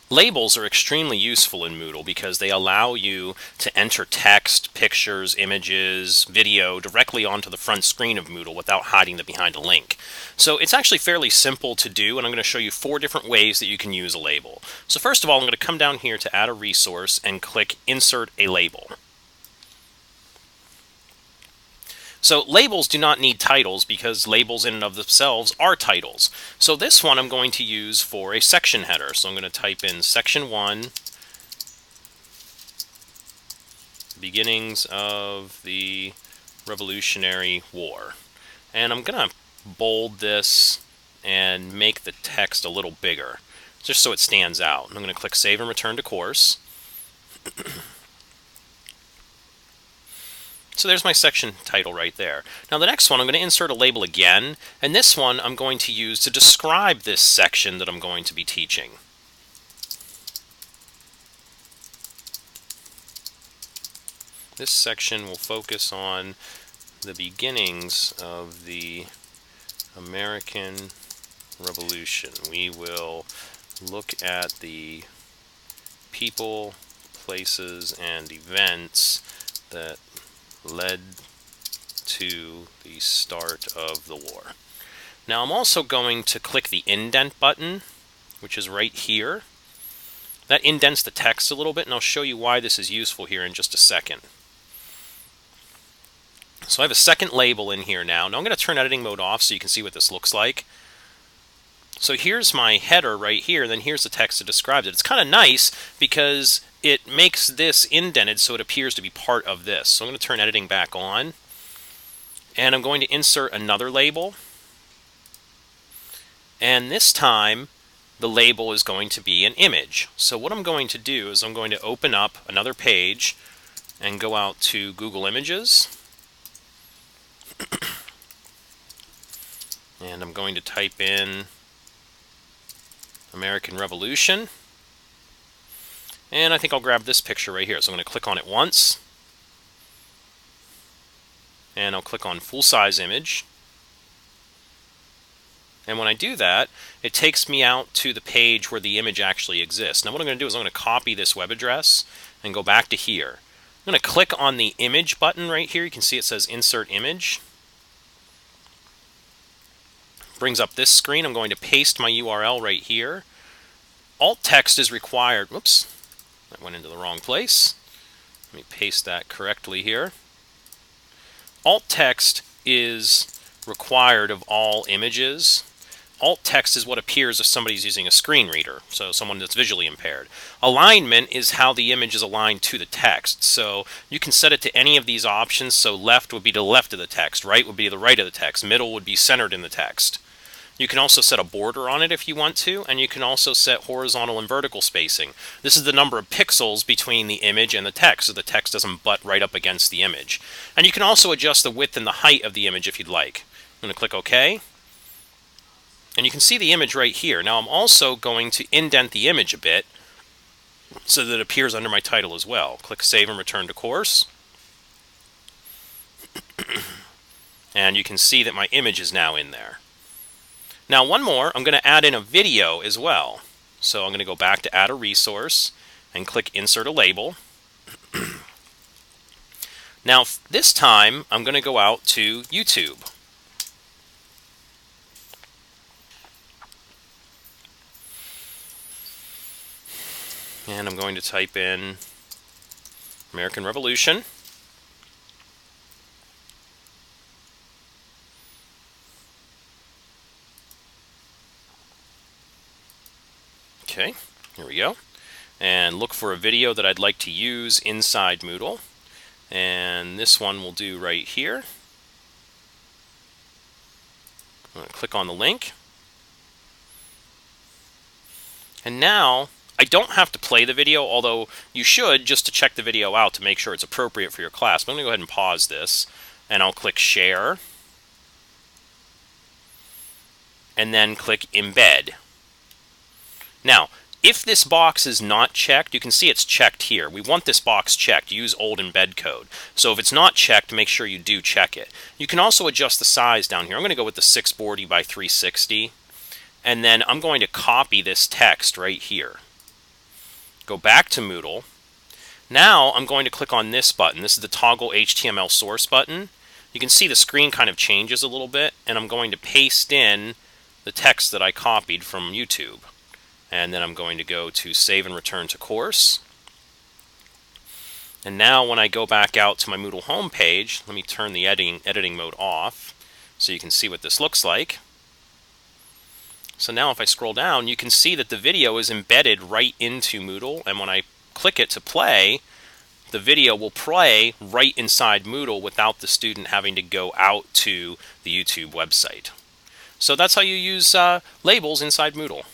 Labels are extremely useful in Moodle because they allow you to enter text, pictures, images, video directly onto the front screen of Moodle without hiding them behind a link. So it's actually fairly simple to do, and I'm going to show you 4 different ways that you can use a label. So first of all, I'm going to come down here to Add a Resource and click Insert a Label. So labels do not need titles because labels in and of themselves are titles. So this one I'm going to use for a section header. So I'm going to type in Section 1, Beginnings of the Revolutionary War. And I'm going to bold this and make the text a little bigger, just so it stands out. I'm going to click Save and Return to Course. So there's my section title right there. Now the next one, I'm going to insert a label again, and this one I'm going to use to describe this section that I'm going to be teaching. This section will focus on the beginnings of the American Revolution. We will look at the people, places, and events that led to the start of the war. Now I'm also going to click the indent button, which is right here. That indents the text a little bit, and I'll show you why this is useful here in just a second. So I have a second label in here now. Now I'm going to turn editing mode off so you can see what this looks like. So here's my header right here, then here's the text that describes it. It's kind of nice because it makes this indented so it appears to be part of this. So I'm going to turn editing back on, and I'm going to insert another label. And this time, the label is going to be an image. So what I'm going to do is I'm going to open up another page and go out to Google Images. And I'm going to type in American Revolution. And I think I'll grab this picture right here. So I'm going to click on it once. And I'll click on full-size image. And when I do that, it takes me out to the page where the image actually exists. Now what I'm going to do is I'm going to copy this web address and go back to here. I'm going to click on the image button right here. You can see it says Insert Image. Brings up this screen. I'm going to paste my URL right here. Alt text is required. Whoops, that went into the wrong place. Let me paste that correctly here. Alt text is required of all images. Alt text is what appears if somebody's using a screen reader, so someone that's visually impaired. Alignment is how the image is aligned to the text. So you can set it to any of these options. So left would be to the left of the text, right would be to the right of the text, middle would be centered in the text. You can also set a border on it if you want to, and you can also set horizontal and vertical spacing. This is the number of pixels between the image and the text, so the text doesn't butt right up against the image. And you can also adjust the width and the height of the image if you'd like. I'm going to click OK. And you can see the image right here. Now I'm also going to indent the image a bit so that it appears under my title as well. Click Save and Return to Course. And you can see that my image is now in there. Now one more, I'm going to add in a video as well. So I'm going to go back to Add a Resource and click Insert a Label. Now this time I'm going to go out to YouTube. And I'm going to type in American Revolution. Okay, here we go. And look for a video that I'd like to use inside Moodle. And this one will do right here. I'm going to click on the link. And now I don't have to play the video, although you should just to check the video out to make sure it's appropriate for your class. But I'm going to go ahead and pause this, and I'll click Share. And then click Embed. Now, if this box is not checked, you can see it's checked here. We want this box checked. Use old embed code. So if it's not checked, make sure you do check it. You can also adjust the size down here. I'm going to go with the 640 by 360. And then I'm going to copy this text right here. Go back to Moodle. Now I'm going to click on this button. This is the toggle HTML source button. You can see the screen kind of changes a little bit, and I'm going to paste in the text that I copied from YouTube. And then I'm going to go to save and return to course. And now when I go back out to my Moodle homepage, let me turn the editing mode off so you can see what this looks like. So now if I scroll down, you can see that the video is embedded right into Moodle, and when I click it to play, the video will play right inside Moodle without the student having to go out to the YouTube website. So that's how you use labels inside Moodle.